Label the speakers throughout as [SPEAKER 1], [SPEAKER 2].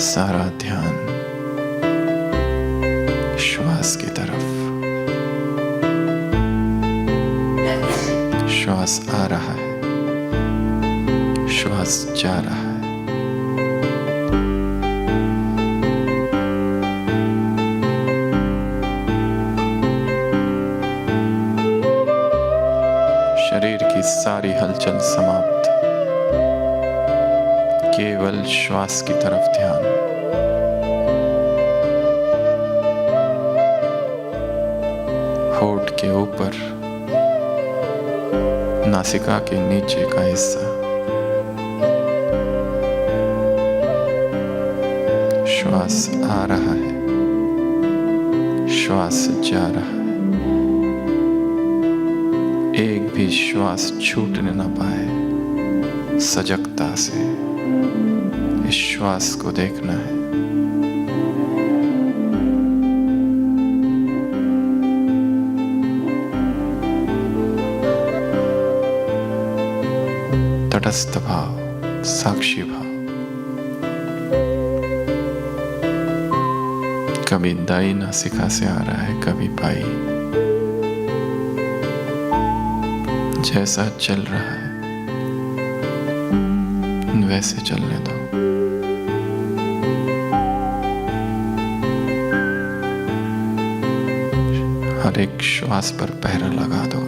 [SPEAKER 1] सारा ध्यान श्वास की तरफ। श्वास आ रहा है, श्वास जा रहा है। शरीर की सारी हलचल समाप्त, केवल श्वास की तरफ ध्यान। होठ के ऊपर, नासिका के नीचे का हिस्सा, श्वास आ रहा है, श्वास जा रहा है। एक भी श्वास छूटने न पाए। सजगता से इस श्वास को देखना है। तटस्थ भाव, साक्षी भाव। कभी दाई नासिका से आ रहा है, कभी बाई। जैसा चल रहा है वैसे चलने दो। हर एक श्वास पर पहरा लगा दो।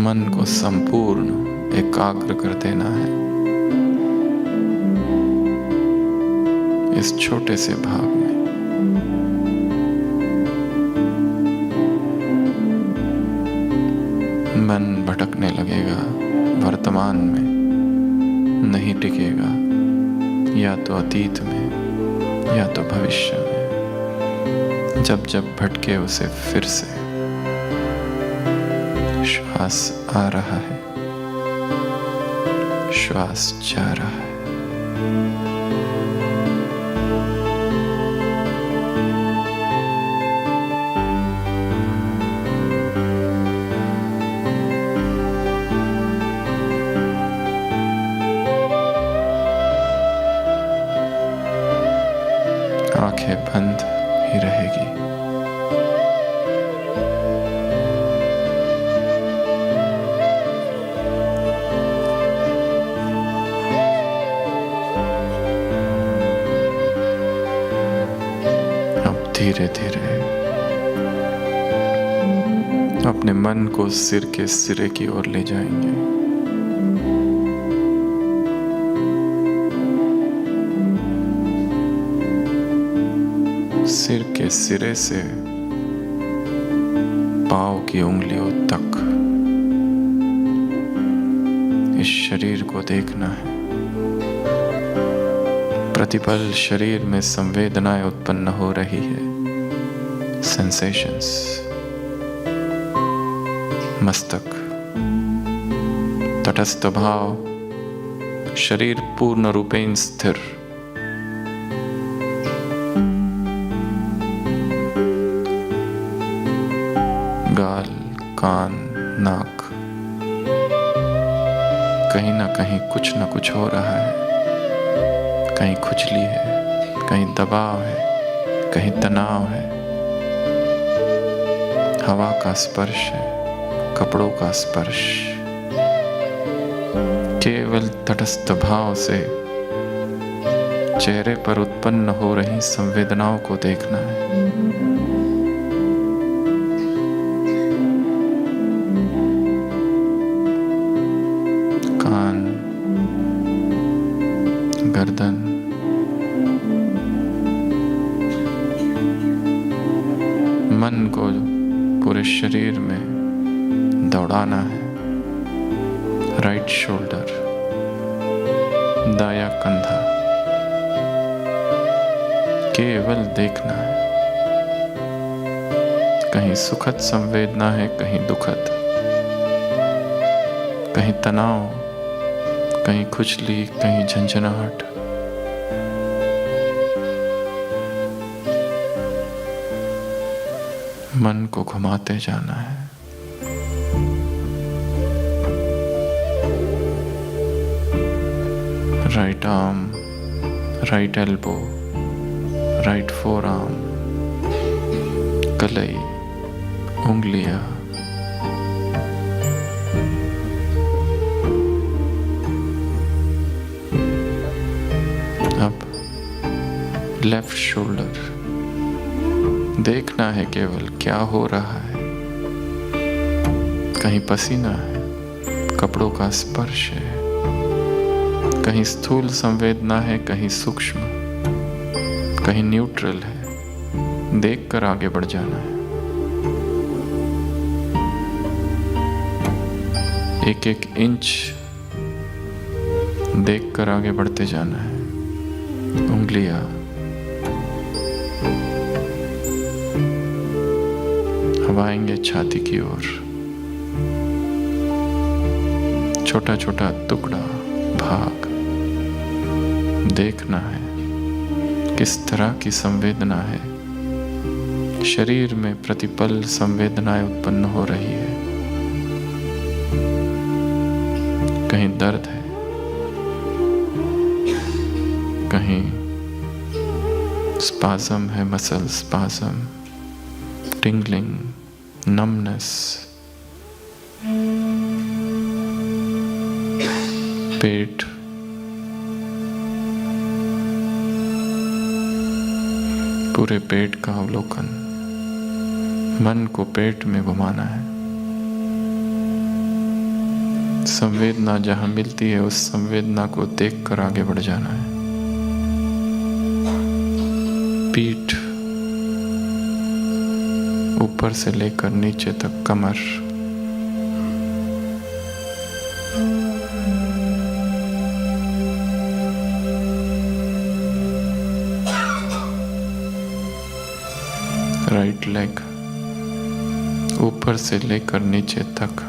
[SPEAKER 1] मन को संपूर्ण एकाग्र कर देना है इस छोटे से भाग में। मन भटकने लगेगा, वर्तमान में नहीं टिकेगा, या तो अतीत में या तो भविष्य में। जब जब भटके उसे फिर से श्वास आ रहा है, श्वास जा रहा है। आंखें बंद ही रहेगी। धीरे धीरे अपने मन को सिर के सिरे की ओर ले जाएंगे। सिर के सिरे से पांव की उंगलियों तक इस शरीर को देखना है। प्रतिपल शरीर में संवेदनाएं उत्पन्न हो रही है, सेंसेशंस। मस्तक, तटस्थ भाव, शरीर पूर्ण रूपेण स्थिर। गाल, कान, नाक, कहीं ना कहीं कुछ ना कुछ हो रहा है। कहीं खुजली है, कहीं दबाव है, कहीं तनाव है। हवा का स्पर्श है, कपड़ों का स्पर्श। केवल तटस्थ भाव से चेहरे पर उत्पन्न हो रही संवेदनाओं को देखना है। कान, गर्दन, मन को पूरे शरीर में दौड़ाना है। राइट शोल्डर, दाया कंधा, केवल देखना है। कहीं सुखद संवेदना है, कहीं दुखद, कहीं तनाव, कहीं खुजली, कहीं झंझनाहट। मन को घुमाते जाना है। Right arm, right elbow, right four arm, कलाई, उंगलियां, अब लेफ्ट शोल्डर। देखना है केवल क्या हो रहा है। कहीं पसीना है, कपड़ों का स्पर्श है, कहीं स्थूल संवेदना है, कहीं सूक्ष्म, कहीं न्यूट्रल है। देखकर आगे बढ़ जाना है। एक एक इंच देखकर आगे बढ़ते जाना है। उंगलियां, हवाएंगे छाती की ओर। छोटा छोटा टुकड़ा, भाग। देखना है किस तरह की संवेदना है। शरीर में प्रतिपल संवेदनाएं उत्पन्न हो रही है। कहीं दर्द है, कहीं स्पाज़म है, मसल स्पाज़म, टिंगलिंग, numbness, पेट, पूरे पेट का अवलोकन। मन को पेट में घुमाना है। संवेदना जहां मिलती है उस संवेदना को देखकर आगे बढ़ जाना है। पीठ, ऊपर से लेकर नीचे तक कमर, राइट लेग, ऊपर से लेकर नीचे तक।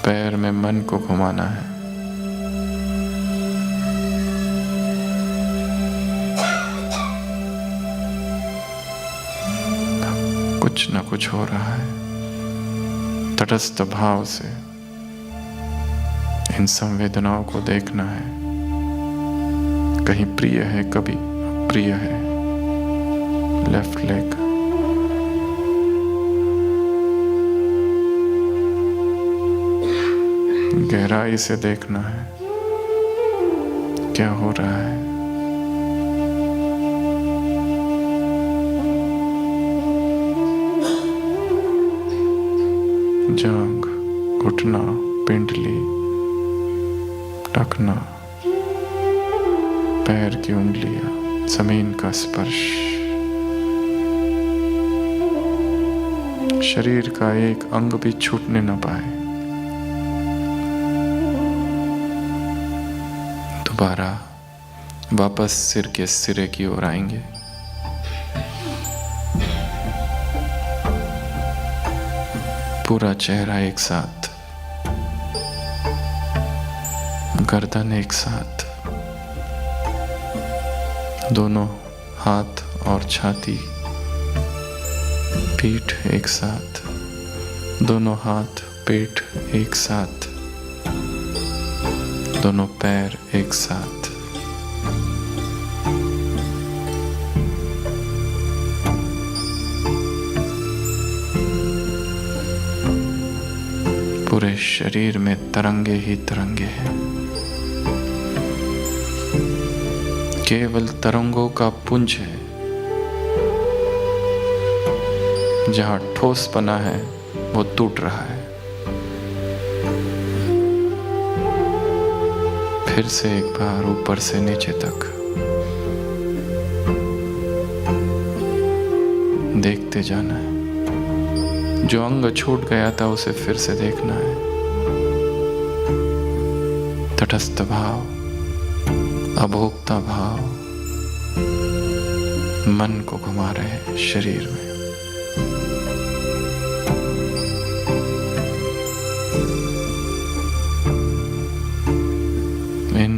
[SPEAKER 1] पैर में मन को घुमाना है। कुछ न कुछ हो रहा है। तटस्थ भाव से इन संवेदनाओं को देखना है। कहीं प्रिय है, कभी अप्रिय है। लेफ्ट लेग, गहराई से देखना है क्या हो रहा है। जांघ, घुटना, पिंडली, टखना, पैर की उंगलियां, जमीन का स्पर्श। शरीर का एक अंग भी छूटने न पाए। दोबारा वापस सिर के सिरे की ओर आएंगे। पूरा चेहरा एक साथ, गर्दन एक साथ, दोनों हाथ और छाती, पीठ एक साथ, दोनों हाथ पेट एक साथ, दोनों पैर एक साथ। पूरे शरीर में तरंगे ही तरंगे हैं। केवल तरंगों का पुंज है। जहां ठोस बना है वो टूट रहा है। फिर से एक बार ऊपर से नीचे तक देखते जाना है। जो अंग छूट गया था उसे फिर से देखना है। तटस्थ भाव, अभोक्ता भाव मन को घुमा रहे हैं शरीर में।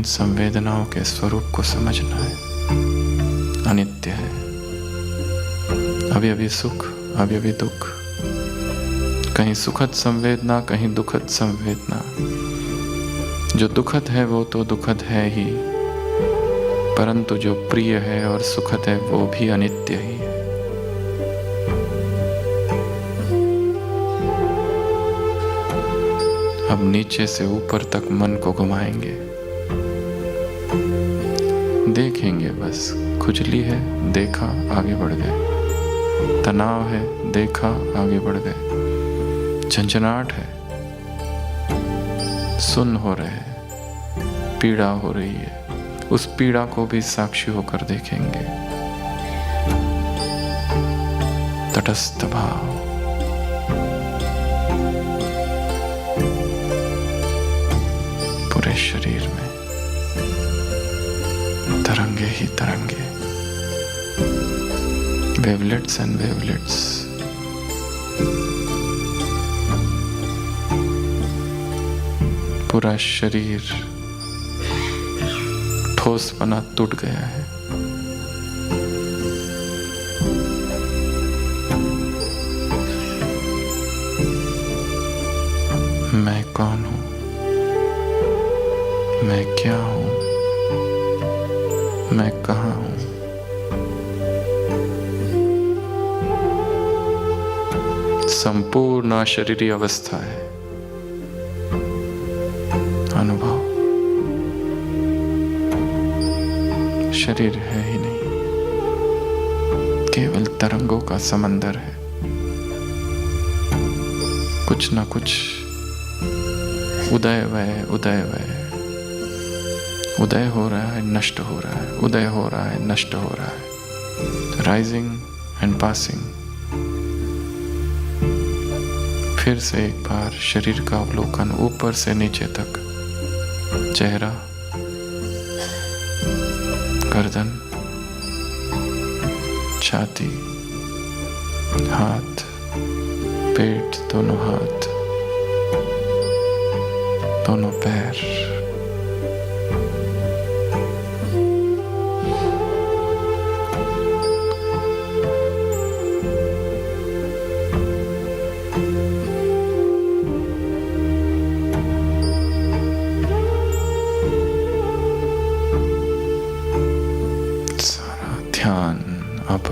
[SPEAKER 1] संवेदनाओं के स्वरूप को समझना है। अनित्य है, अभी अभी सुख, अभी अभी दुख, कहीं सुखद संवेदना, कहीं दुखद संवेदना। जो दुखद है वो तो दुखद है ही, परंतु जो प्रिय है और सुखद है वो भी अनित्य ही है। अब नीचे से ऊपर तक मन को घुमाएंगे, देखेंगे बस। खुजली है, देखा, आगे बढ़ गए। तनाव है, देखा, आगे बढ़ गए। झंझनाहट है, सुन्न हो रहे हैं। पीड़ा हो रही है, उस पीड़ा को भी साक्षी होकर देखेंगे। तटस्थ भाव, पूरे शरीर में तरंगे ही तरंगे, वेवलेट्स एंड वेवलेट्स। पूरा शरीर ठोसपना टूट गया है। मैं कौन हूं? मैं क्या हूं? मैं कहाँ हूं? संपूर्ण अशरीरी अवस्था है। अनुभव, शरीर है ही नहीं, केवल तरंगों का समंदर है। कुछ ना कुछ उदय वय, उदय वय, उदय हो रहा है, नष्ट हो रहा है, उदय हो रहा है, नष्ट हो रहा है। Rising and passing. फिर से एक बार शरीर का अवलोकन ऊपर से नीचे तक। चेहरा, गर्दन, छाती, हाथ, पेट, दोनों हाथ, दोनों पैर, अब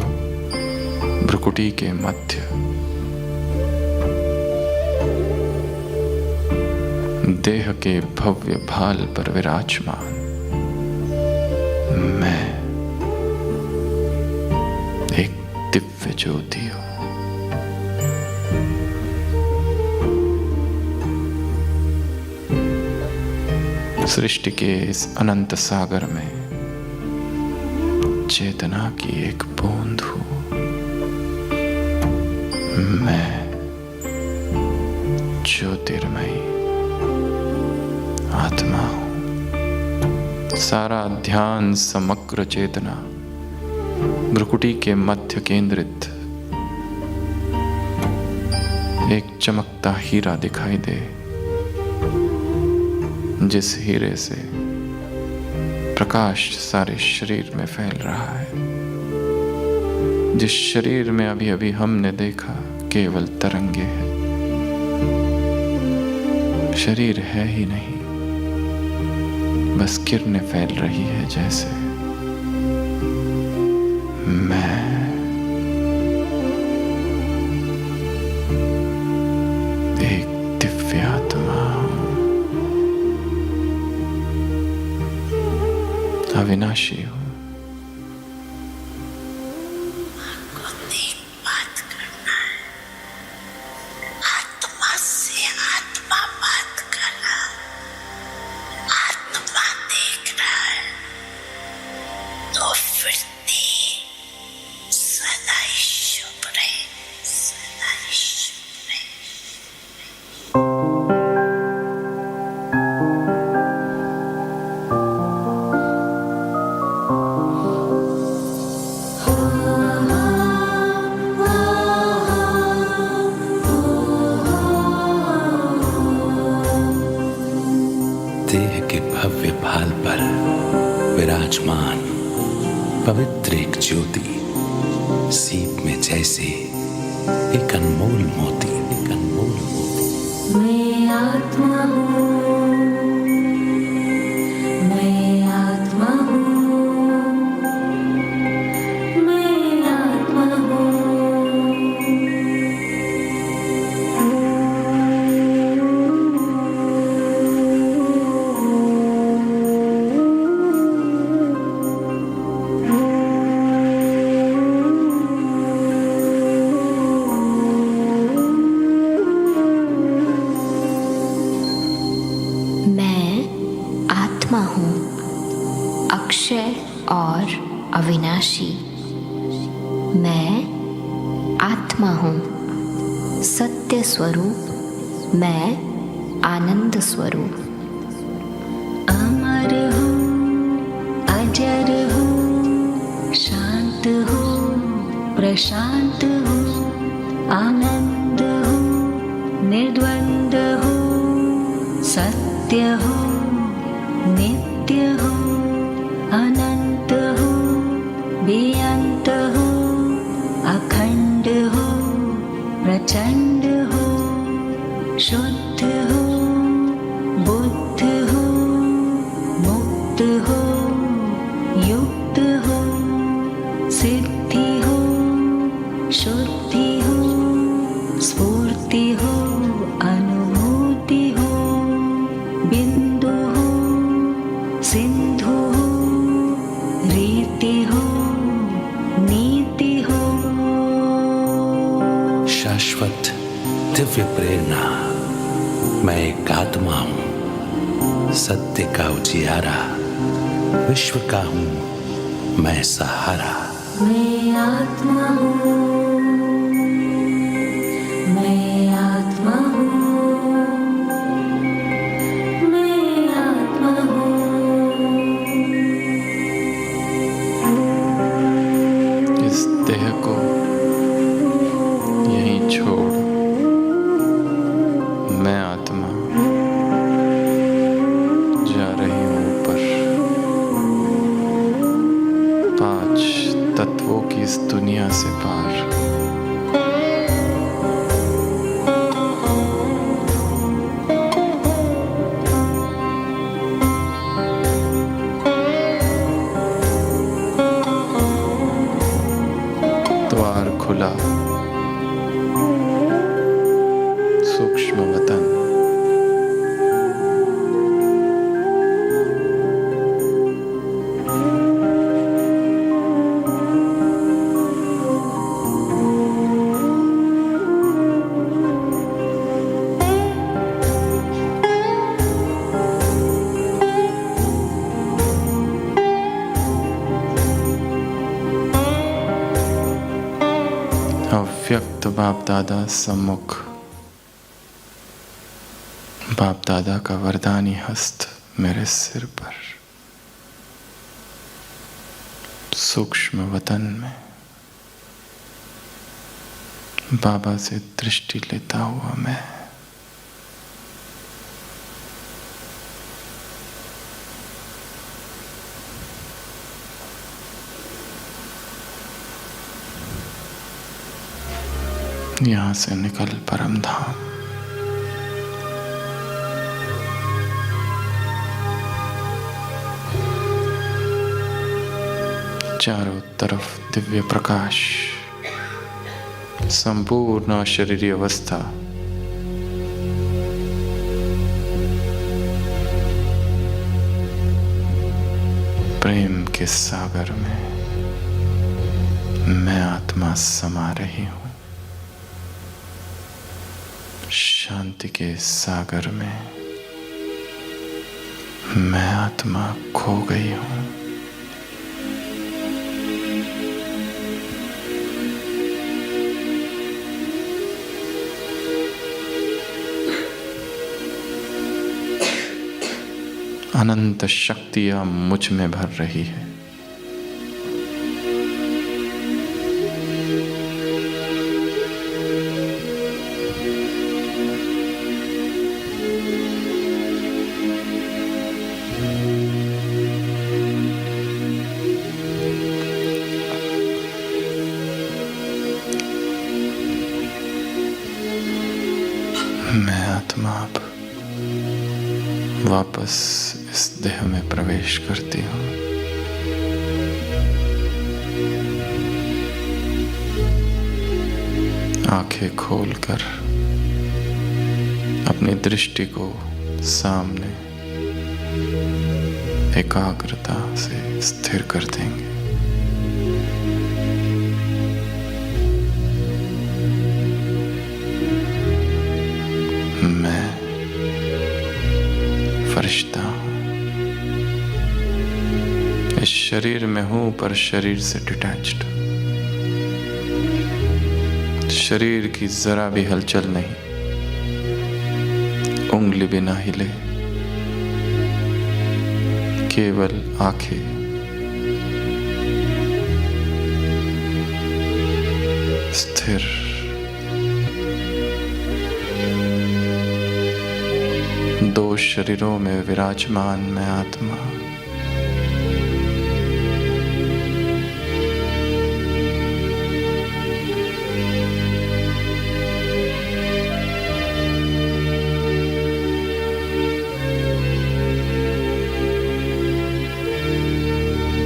[SPEAKER 1] भ्रुकुटी के मध्य देह के भव्य भाल पर विराजमान मैं एक दिव्य ज्योति हूं। सृष्टि के इस अनंत सागर में चेतना की एक बूंद हूं। मैं ज्योतिर्मयी आत्मा हूं। सारा ध्यान, समग्र चेतना भ्रुकुटी के मध्य केंद्रित। एक चमकता हीरा दिखाई दे, जिस हीरे से प्रकाश सारे शरीर में फैल रहा है। जिस शरीर में अभी अभी हमने देखा केवल तरंगे हैं, शरीर है ही नहीं, बस किरणें फैल रही है जैसे। मैं एक दिव्य आत्मा हूं, अविनाशी हूं।
[SPEAKER 2] विराजमान पवित्र एक ज्योति, सीप में जैसे एक अनमोल मोती, एक अनमोल मोती।
[SPEAKER 3] मैं आत्मा हूँ, मैं आत्मा हूँ, मैं आत्मा हूँ। अक्षय और अविनाशी। मैं आत्मा हूँ, सत्य स्वरूप, मैं आनंद स्वरूप। अमर हूँ, अजर हूँ, शांत हूँ, प्रशांत हूँ, आनंद हूँ, निर्द्वंद हूँ, सत्य हूँ, नित्य हूँ, अनंत हूँ, बेअंत हूँ, अखंड हूँ, प्रचंड हूँ, शुद्ध हूँ, बुद्ध हूँ, मुक्त हूँ, युक्त हूँ, सिद्धि हूँ, शुद्धि हूँ, स्फूर्ति हूँ, अनुभूति हूँ, बिंदु हूँ, सिंधु हूँ, रीति हूँ, नीति हूँ।
[SPEAKER 2] शाश्वत दिव्य प्रेरणा, मैं एक आत्मा हूँ, सत्य का उजियारा, विश्व का हूँ मैं सहारा।
[SPEAKER 3] मैं आत्मा हूँ, मैं आत्मा हूँ, मैं आत्मा हूँ।
[SPEAKER 1] इस देह को यहीं छोड़, मैं आत्मा जा रही हूँ ऊपर, 5 तत्वों की इस दुनिया से पार। द्वार खुला, सूक्ष्म वतन। अव्यक्त बाप दादा सम्मुख, बाप दादा का वरदानी हस्त मेरे सिर पर, सूक्ष्म वतन में बाबा से दृष्टि लेता हुआ मैं। यहाँ से निकल परम धाम। चारों तरफ दिव्य प्रकाश, संपूर्ण शरीरीय अवस्था, प्रेम के सागर में मैं आत्मा समा रही हूँ। शांति के सागर में मैं आत्मा खो गई हूँ। अनंत शक्तियाँ मुझ में भर रही है। आत्मा अब वापस इस देह में प्रवेश करती हूँ। आंखें खोलकर अपनी दृष्टि को सामने एकाग्रता से स्थिर कर देंगे। मैं फरिश्ता हूँ, इस शरीर में हूं पर शरीर से डिटैच्ड। शरीर की जरा भी हलचल नहीं, उंगली भी ना हिले, केवल आंखें स्थिर। दो शरीरों में विराजमान मैं आत्मा,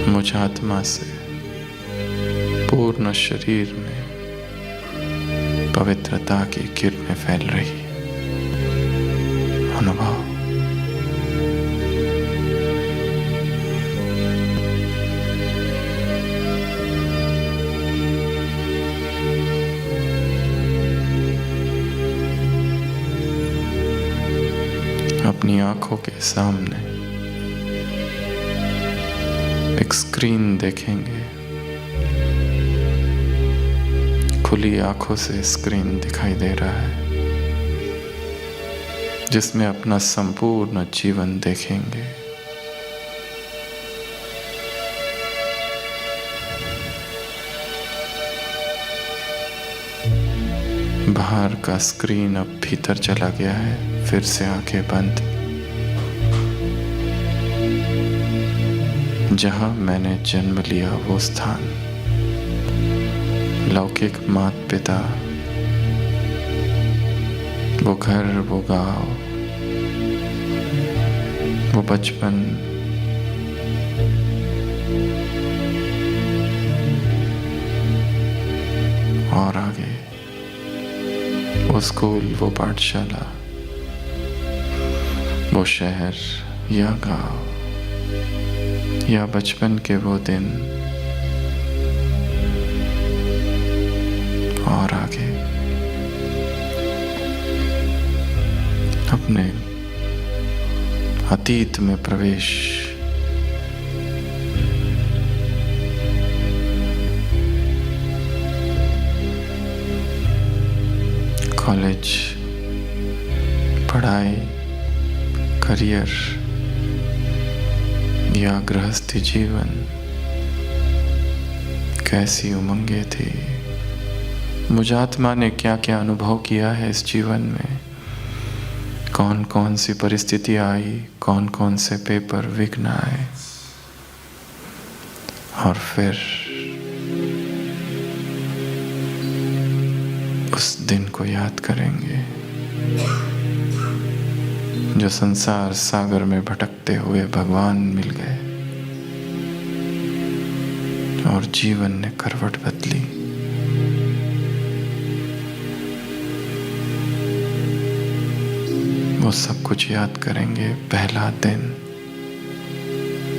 [SPEAKER 1] मुझ आत्मा से पूर्ण शरीर में पवित्रता की किरणें फैल रही। अनुभव अपनी आंखों के सामने एक स्क्रीन देखेंगे। खुली आंखों से स्क्रीन दिखाई दे रहा है जिसमें अपना संपूर्ण जीवन देखेंगे। बाहर का स्क्रीन अब भीतर चला गया है। फिर से आंखें बंद। जहां मैंने जन्म लिया वो स्थान, लौकिक माता पिता, वो घर, वो गांव, वो बचपन, और आगे वो स्कूल, वो पाठशाला, वो शहर या गांव, या बचपन के वो दिन, और आगे अपने अतीत में प्रवेश। कॉलेज, पढ़ाई, करियर या गृहस्थी जीवन, कैसी उमंगे थी। मुझ आत्मा ने क्या क्या अनुभव किया है इस जीवन में। कौन कौन सी परिस्थितियां आई, कौन कौन से पेपर विघ्न आए, और फिर उस दिन को याद करेंगे जो संसार सागर में भटकते हुए भगवान मिल गए और जीवन ने करवट बदली। वो सब कुछ याद करेंगे। पहला दिन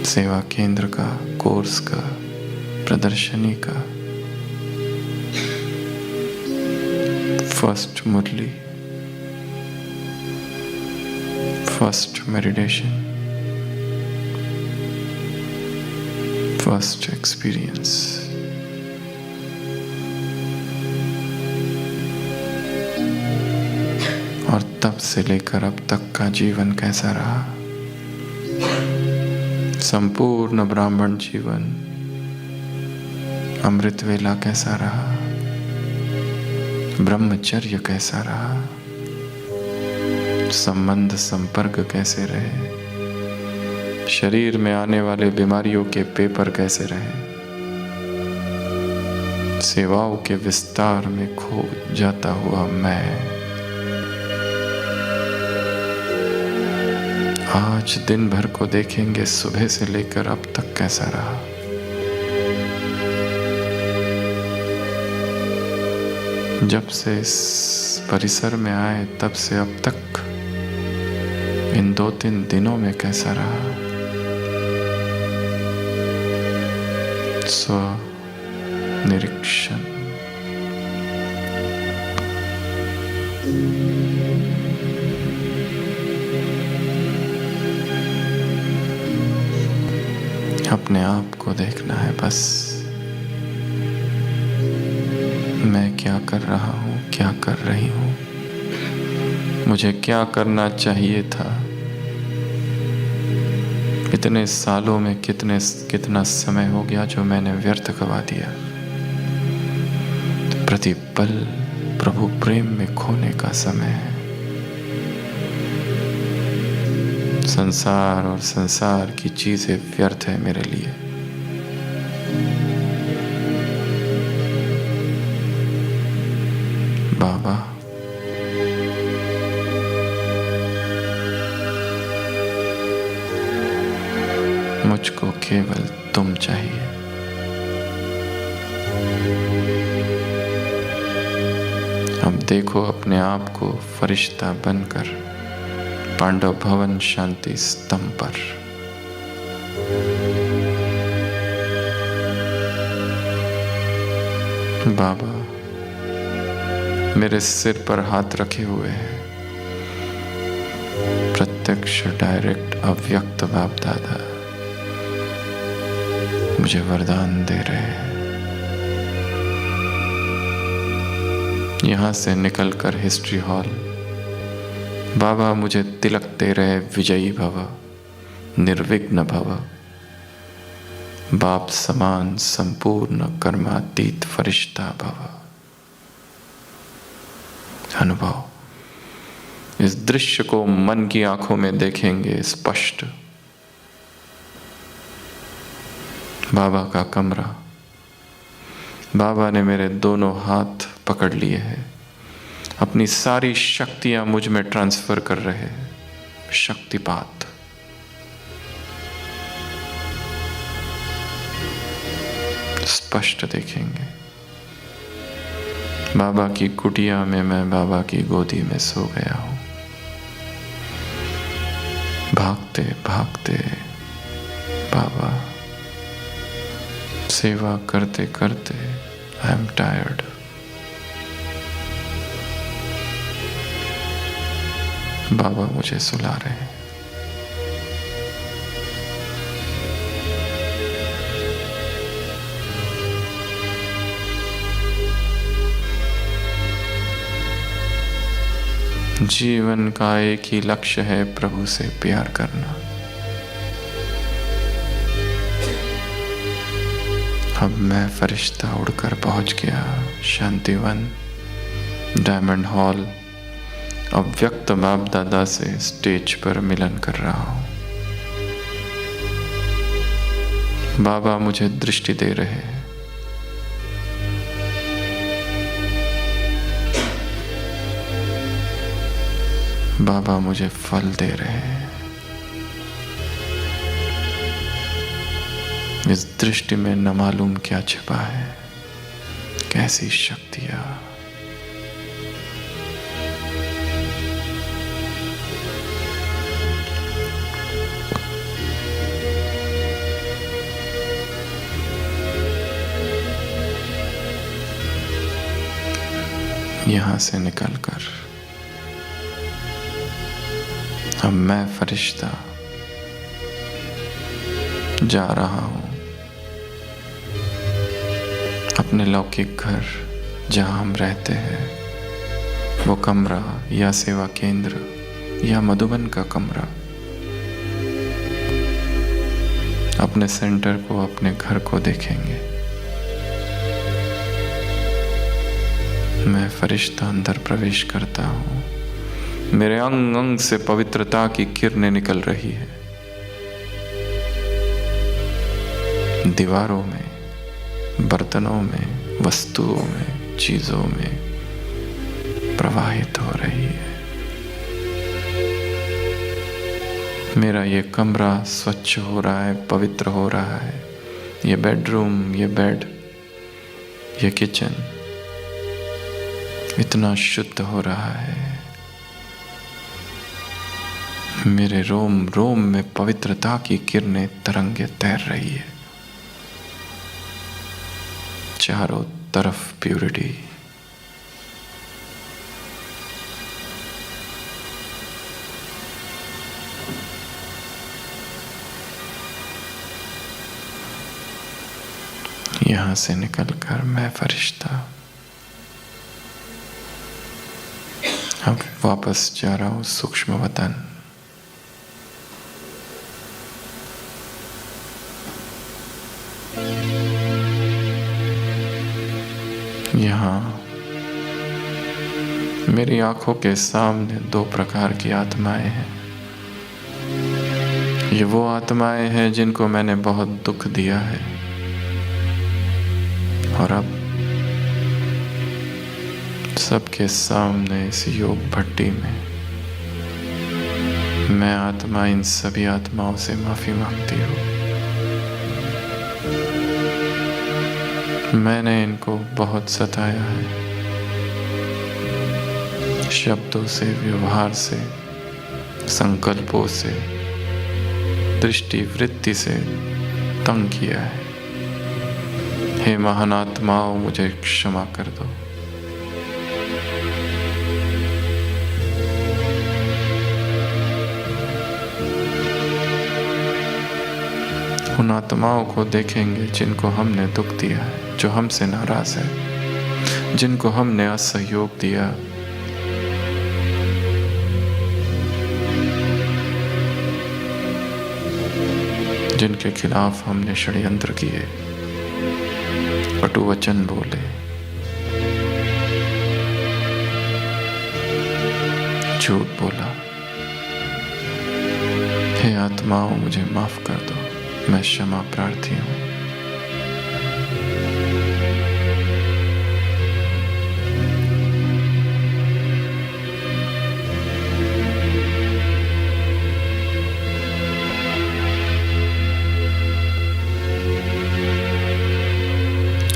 [SPEAKER 1] सेवा केंद्र का, कोर्स का, प्रदर्शनी का, फर्स्ट मुरली, फर्स्ट मेडिटेशन, फर्स्ट एक्सपीरियंस। और तब से लेकर अब तक का जीवन कैसा रहा। संपूर्ण ब्राह्मण जीवन, अमृत वेला कैसा रहा, ब्रह्मचर्य कैसा रहा, संबंध संपर्क कैसे रहे, शरीर में आने वाले बीमारियों के पेपर कैसे रहे, सेवाओं के विस्तार में खो जाता हुआ मैं, आज दिन भर को देखेंगे, सुबह से लेकर अब तक कैसा रहा। जब से इस परिसर में आए तब से अब तक इन 2-3 दिनों में कैसा रहा। स्व निरीक्षण। अपने आप को देखना है बस। मैं क्या कर रहा हूँ, क्या कर रही हूँ, मुझे क्या करना चाहिए था। इतने सालों में कितना समय हो गया जो मैंने व्यर्थ गवा दिया। प्रति पल प्रभु प्रेम में खोने का समय है। संसार और संसार की चीजें व्यर्थ है मेरे लिए। बाबा, मुझको केवल तुम चाहिए। अब देखो अपने आप को फरिश्ता बनकर पांडव भवन शांति स्तंभ पर। बाबा, मेरे सिर पर हाथ रखे हुए हैं। प्रत्यक्ष, डायरेक्ट, अव्यक्त बाप दादा मुझे वरदान दे रहे हैं। यहां से निकलकर हिस्ट्री हॉल बाबा मुझे तिलक दे रहे। विजयी भव, निर्विघ्न भव, बाप समान संपूर्ण कर्मातीत फरिश्ता भव। अनुभव। इस दृश्य को मन की आंखों में देखेंगे स्पष्ट। बाबा का कमरा। बाबा ने मेरे दोनों हाथ पकड़ लिए हैं, अपनी सारी शक्तियां मुझ में ट्रांसफर कर रहे हैं। शक्तिपात। स्पष्ट देखेंगे। बाबा की कुटिया में मैं बाबा की गोदी में सो गया हूं। भागते भागते बाबा, सेवा करते करते आई एम टायर्ड। बाबा मुझे सुला रहे हैं। जीवन का एक ही लक्ष्य है, प्रभु से प्यार करना। अब मैं फरिश्ता उड़कर पहुंच गया शांतिवन, डायमंड हॉल। अव्यक्त बाप दादा से स्टेज पर मिलन कर रहा हूं। बाबा मुझे दृष्टि दे रहे हैं। बाबा मुझे फल दे रहे हैं। इस दृष्टि में न मालूम क्या छिपा है, कैसी शक्तियां। यहां से निकलकर अब मैं फरिश्ता जा रहा हूं अपने लौकिक घर, जहां हम रहते हैं। वो कमरा या सेवा केंद्र या मधुबन का कमरा, अपने सेंटर को, अपने घर को देखेंगे। मैं फरिश्ता अंदर प्रवेश करता हूं। मेरे अंग अंग से पवित्रता की किरणें निकल रही है। दीवारों में, बर्तनों में, वस्तुओं में, चीजों में प्रवाहित हो रही है। मेरा ये कमरा स्वच्छ हो रहा है, पवित्र हो रहा है। ये बेडरूम, ये बेड, ये किचन इतना शुद्ध हो रहा है। मेरे रोम रोम में पवित्रता की किरणें तरंगे तैर रही है। चारों तरफ प्यूरिटी। यहां से निकलकर मैं फरिश्ता अब वापस जा रहा हूं सूक्ष्म वतन। यहाँ मेरी आंखों के सामने दो प्रकार की आत्माएं हैं। ये वो आत्माएं हैं जिनको मैंने बहुत दुख दिया है, और अब सबके सामने इस योग भट्टी में मैं आत्मा इन सभी आत्माओं से माफी मांगती हूँ। मैंने इनको बहुत सताया है, शब्दों से, व्यवहार से, संकल्पों से, दृष्टि वृत्ति से तंग किया है। हे महान आत्माओं, मुझे क्षमा कर दो। उन आत्माओं को देखेंगे जिनको हमने दुख दिया है, जो हमसे नाराज है, जिनको हमने असहयोग दिया, जिनके खिलाफ हमने षड्यंत्र किए, कटु वचन बोले, झूठ बोला। हे आत्माओं, मुझे माफ कर दो, मैं क्षमा प्रार्थी हूं।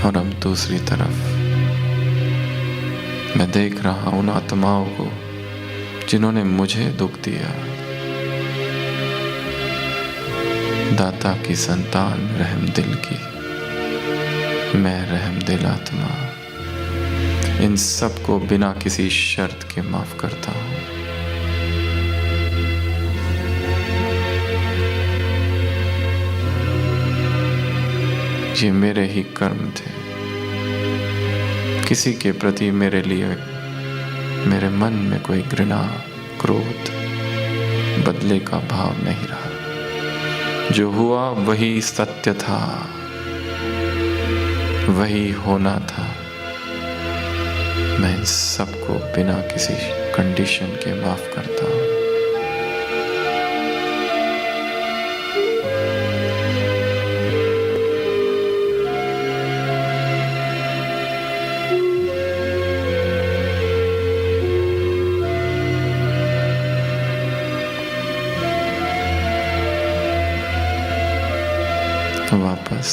[SPEAKER 1] और अब दूसरी तरफ मैं देख रहा उन आत्माओं को जिन्होंने मुझे दुख दिया। दाता की संतान रहम दिल की, मैं रहम दिल आत्मा, इन सबको बिना किसी शर्त के माफ करता हूं। ये मेरे ही कर्म थे। किसी के प्रति मेरे लिए, मेरे मन में कोई घृणा, क्रोध, बदले का भाव नहीं रहा। जो हुआ वही सत्य था, वही होना था। मैं इन सबको बिना किसी कंडीशन के माफ करता हूं। वापस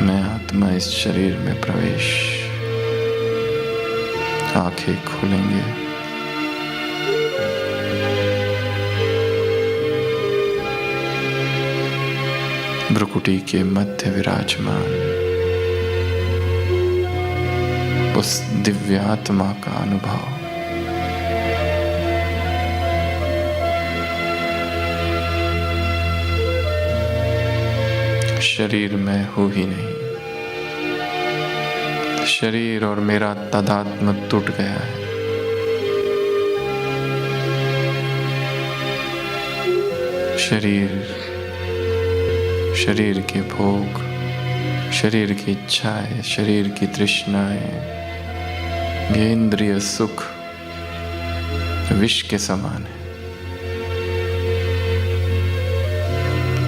[SPEAKER 1] मैं आत्मा इस शरीर में प्रवेश, आंखें खुलेंगे। भ्रुकुटी के मध्य विराजमान उस दिव्य आत्मा का अनुभव। शरीर में हूँ ही नहीं, शरीर और मेरा तादात्म्य टूट गया है। शरीर के भोग, शरीर की इच्छाएं, शरीर की तृष्णाएं, ये इंद्रिय सुख विष के समान है।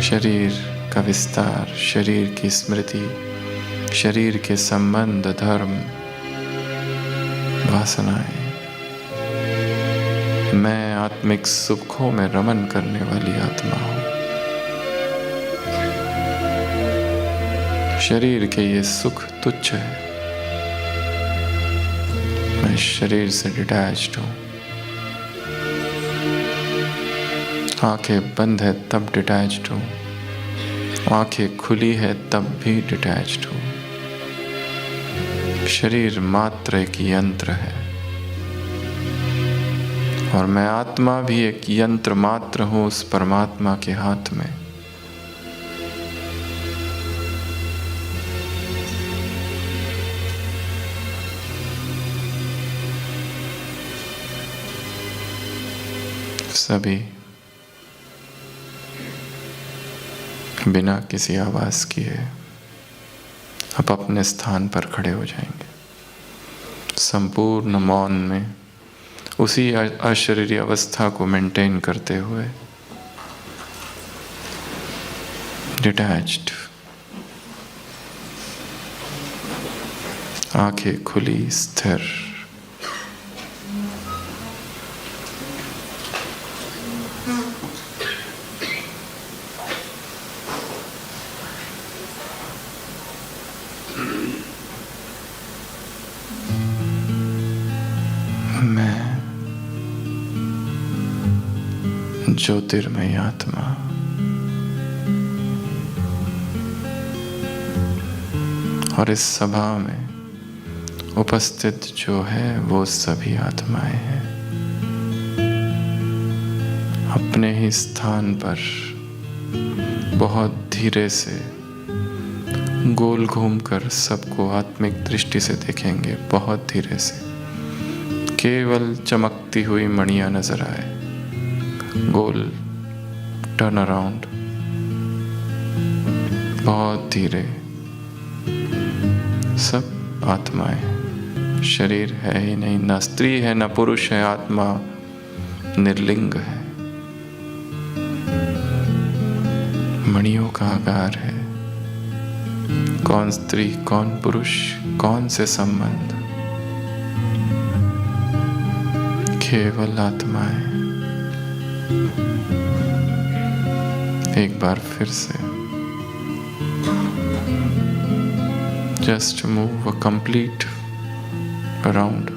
[SPEAKER 1] शरीर का विस्तार, शरीर की स्मृति, शरीर के संबंध, धर्म, वासनाएं मैं आत्मिक सुखों में रमन करने वाली आत्मा हूँ। शरीर के ये सुख तुच्छ है। मैं शरीर से डिटैच्ड हूँ। आंखें बंद है तब डिटैच्ड हूँ, आंखें खुली है तब भी डिटैच्ड हूँ। शरीर मात्र एक यंत्र है और मैं आत्मा भी एक यंत्र मात्र हूँ उस परमात्मा के हाथ में। सभी बिना किसी आवाज किए अब अपने स्थान पर खड़े हो जाएंगे, संपूर्ण मौन में उसी अशरीरी अवस्था को मेंटेन करते हुए, डिटैच्ड, आंखें खुली, स्थिर। मैं ज्योतिर्मय आत्मा, और इस सभा में उपस्थित जो है वो सभी आत्माएं हैं। अपने ही स्थान पर बहुत धीरे से गोल घूमकर सबको आत्मिक दृष्टि से देखेंगे। बहुत धीरे से केवल चमकती हुई मणियां नजर आए, गोल टर्न अराउंड, बहुत धीरे। सब आत्माएं, शरीर है ही नहीं, ना स्त्री है ना पुरुष है, आत्मा निर्लिंग है, मणियों का आकार है। कौन स्त्री, कौन पुरुष, कौन से संबंध, केवल आत्माएं। एक बार फिर से just move a complete around.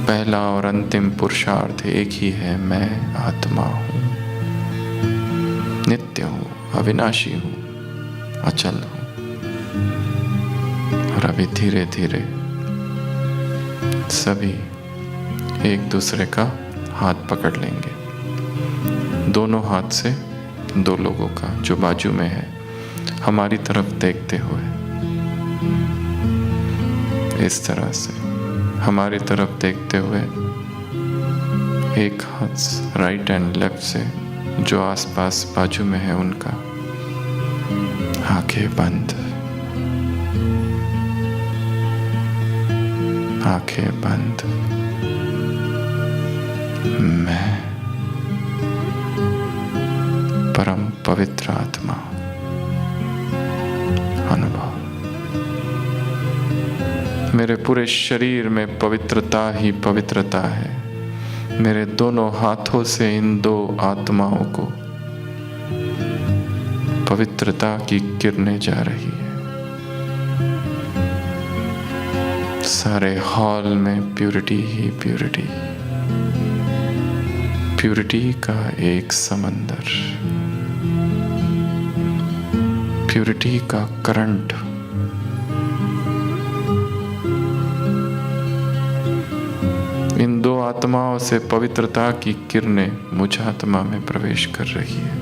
[SPEAKER 1] पहला और अंतिम पुरुषार्थ एक ही है, मैं आत्मा हूँ, नित्य हूँ, अविनाशी हूँ, अचल हूँ। और अभी धीरे धीरे सभी एक दूसरे का हाथ पकड़ लेंगे, दोनों हाथ से दो लोगों का जो बाजू में है, हमारी तरफ देखते हुए इस तरह से हमारी तरफ देखते हुए एक हाथ राइट एंड लेफ्ट से जो आसपास बाजू में है उनका, आंखें बंद, आंखें बंद। मैं परम पवित्र आत्मा, अनुभव। मेरे पूरे शरीर में पवित्रता ही पवित्रता है। मेरे दोनों हाथों से इन दो आत्माओं को पवित्रता की किरणें जा रही है। सारे हॉल में प्यूरिटी ही प्यूरिटी, प्यूरिटी का एक समंदर, प्यूरिटी का करंट। इन दो आत्माओं से पवित्रता की किरणें मुझ आत्मा में प्रवेश कर रही है।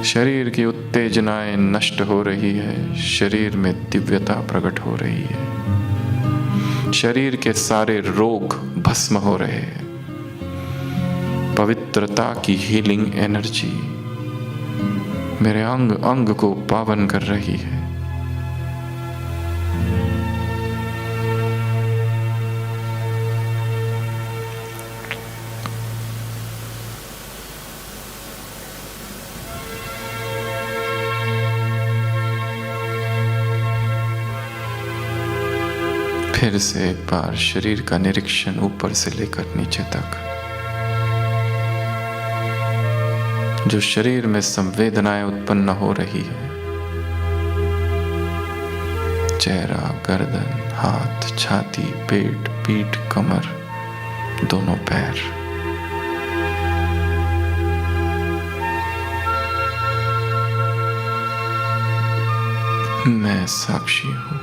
[SPEAKER 1] शरीर की उत्तेजनाएं नष्ट हो रही है, शरीर में दिव्यता प्रकट हो रही है, शरीर के सारे रोग भस्म हो रहे हैं। पवित्रता की हीलिंग एनर्जी मेरे अंग अंग को पावन कर रही है। फिर से एक बार शरीर का निरीक्षण ऊपर से लेकर नीचे तक। जो शरीर में संवेदनाएं उत्पन्न हो रही है, चेहरा, गर्दन, हाथ, छाती, पेट, पीठ, कमर, दोनों पैर, मैं साक्षी हूं,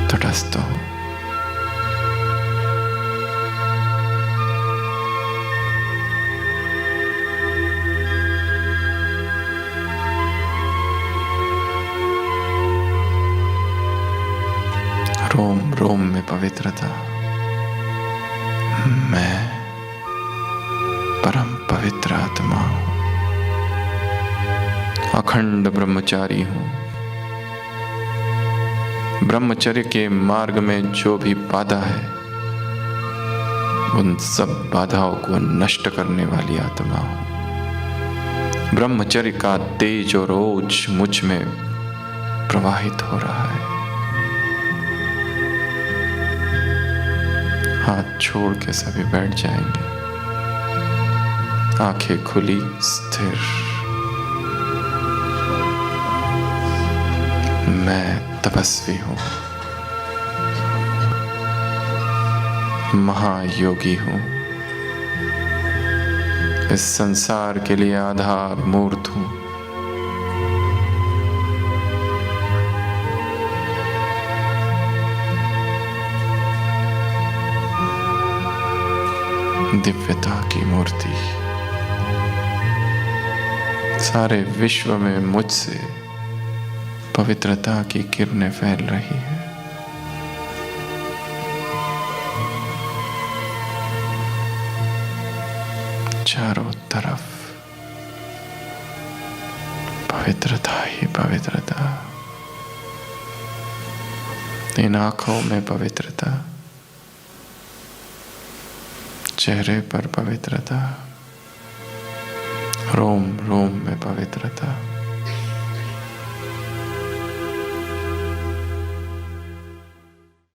[SPEAKER 1] तटस्थ हूं। रोम रोम में पवित्रता। मैं परम पवित्र आत्मा हूं, अखंड ब्रह्मचारी हूं। ब्रह्मचर्य के मार्ग में जो भी बाधा है, उन सब बाधाओं को नष्ट करने वाली आत्मा हूं। ब्रह्मचर्य का तेज और ओज मुझ में प्रवाहित हो रहा है। हाथ छोड़ के सभी बैठ जाएंगे, आंखें खुली, स्थिर। मैं तपस्वी हूं, महायोगी हूं, इस संसार के लिए आधार मूर्त हूं। दिव्यता की मूर्ति। सारे विश्व में मुझसे पवित्रता की किरणें फैल रही है। चारों तरफ पवित्रता ही पवित्रता। इन आंखों में पवित्रता, चेहरे पर पवित्रता, रोम रोम में पवित्रता।